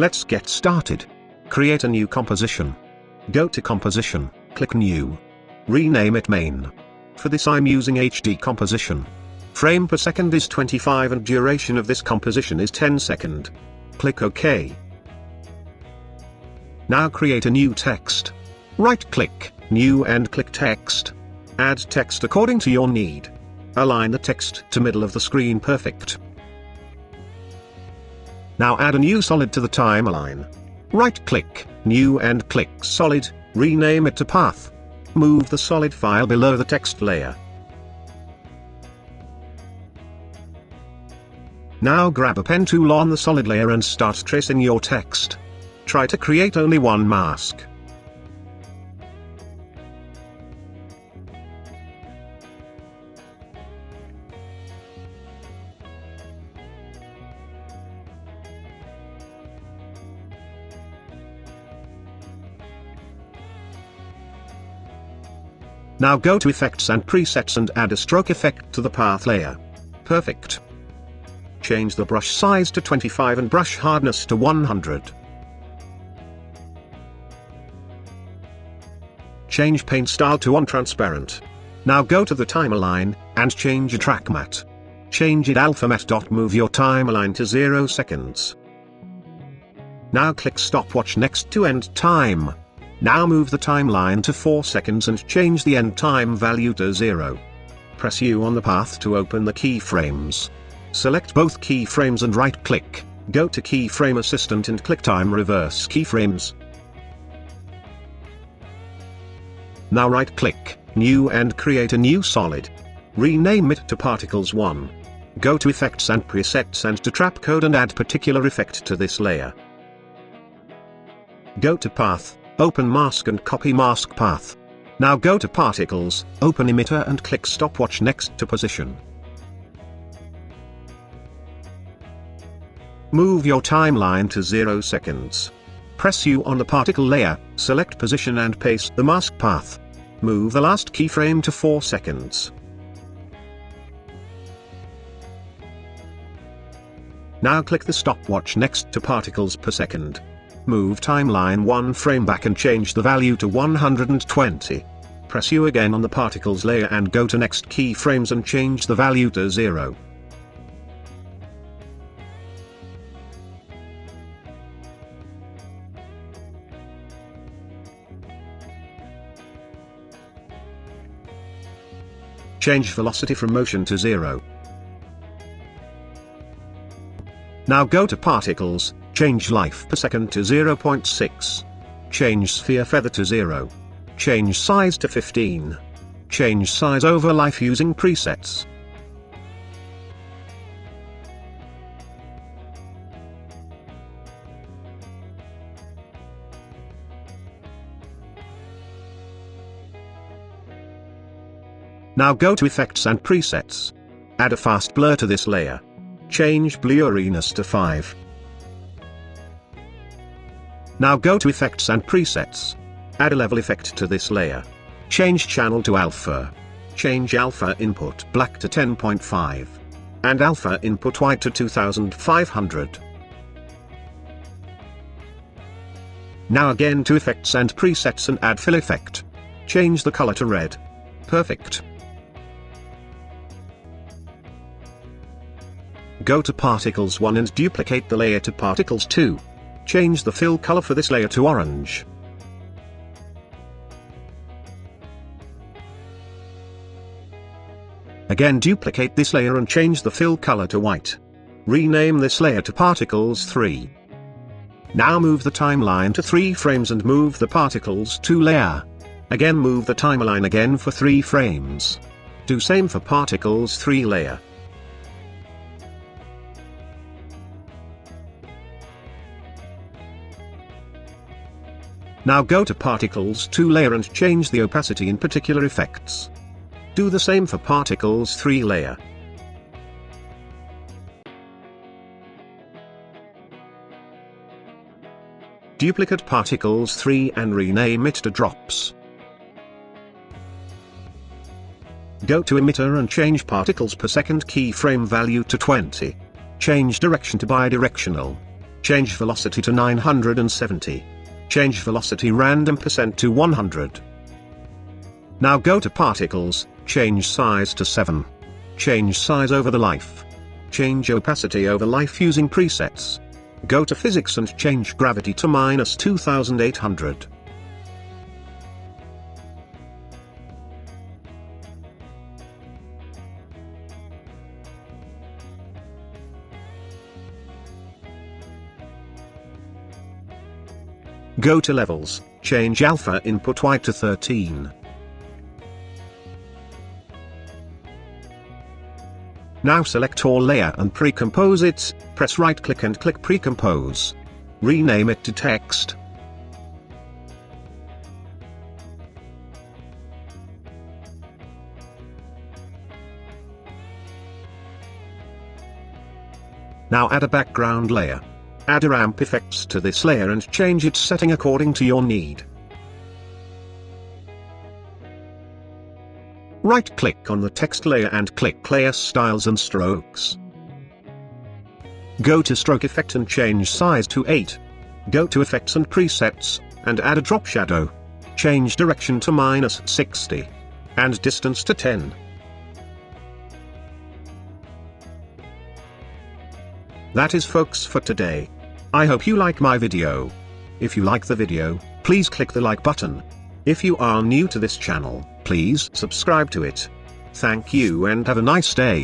Let's get started. Create a new composition. Go to Composition, click New. Rename it Main. For this I'm using HD composition. Frame per second is 25 and duration of this composition is 10 seconds. Click OK. Now create a new text. Right-click, New and click Text. Add text according to your need. Align the text to middle of the screen perfect. Now add a new solid to the timeline. Right-click, New and click Solid, rename it to Path. Move the solid file below the text layer. Now grab a pen tool on the solid layer and start tracing your text. Try to create only one mask. Now go to Effects and Presets and add a stroke effect to the path layer. Perfect. Change the brush size to 25 and brush hardness to 100. Change paint style to on transparent. Now go to the timeline, and change a track matte. Change it alpha matte. Move your timeline to 0 seconds. Now click stopwatch next to end time. Now move the timeline to 4 seconds and change the end time value to 0. Press U on the path to open the keyframes. Select both keyframes and right-click, go to Keyframe Assistant and click Time Reverse Keyframes. Now right-click, New and create a new solid. Rename it to Particles 1. Go to Effects and Presets and to Trapcode and add particular effect to this layer. Go to Path. Open Mask and copy Mask Path. Now go to Particles, open Emitter and click Stopwatch next to Position. Move your timeline to 0 seconds. Press U on the particle layer, select Position and paste the mask path. Move the last keyframe to 4 seconds. Now click the stopwatch next to Particles per second. Move timeline 1 frame back and change the value to 120. Press U again on the particles layer and go to next keyframes and change the value to 0. Change velocity from motion to 0. Now go to Particles, change life per second to 0.6. Change sphere feather to 0. Change size to 15. Change size over life using presets. Now go to Effects and Presets. Add a fast blur to this layer. Change blurriness to 5. Now go to Effects and Presets. Add a level effect to this layer. Change channel to alpha. Change alpha input black to 10.5. And alpha input white to 2500. Now again to Effects and Presets and add fill effect. Change the color to red. Perfect. Go to Particles 1 and duplicate the layer to Particles 2. Change the fill color for this layer to orange. Again duplicate this layer and change the fill color to white. Rename this layer to Particles 3. Now move the timeline to 3 frames and move the Particles 2 layer. Again move the timeline again for 3 frames. Do same for Particles 3 layer. Now go to Particles 2 layer and change the opacity in particular effects. Do the same for Particles 3 layer. Duplicate Particles 3 and rename it to Drops. Go to Emitter and change Particles per second keyframe value to 20. Change direction to bidirectional. Change velocity to 970. Change velocity random % to 100. Now go to particles, change size to 7. Change size over the life. Change opacity over life using presets. Go to physics and change gravity to -2800. Go to levels, change alpha input white to 13. Now select all layer and pre-compose it, press right click and click pre-compose. Rename it to text. Now add a background layer. Add a ramp effects to this layer and change its setting according to your need. Right-click on the text layer and click Layer Styles and Strokes. Go to Stroke Effect and change size to 8. Go to Effects and Presets, and add a drop shadow. Change direction to -60. And distance to 10. That is folks for today. I hope you like my video. If you like the video, please click the like button. If you are new to this channel, please subscribe to it. Thank you and have a nice day.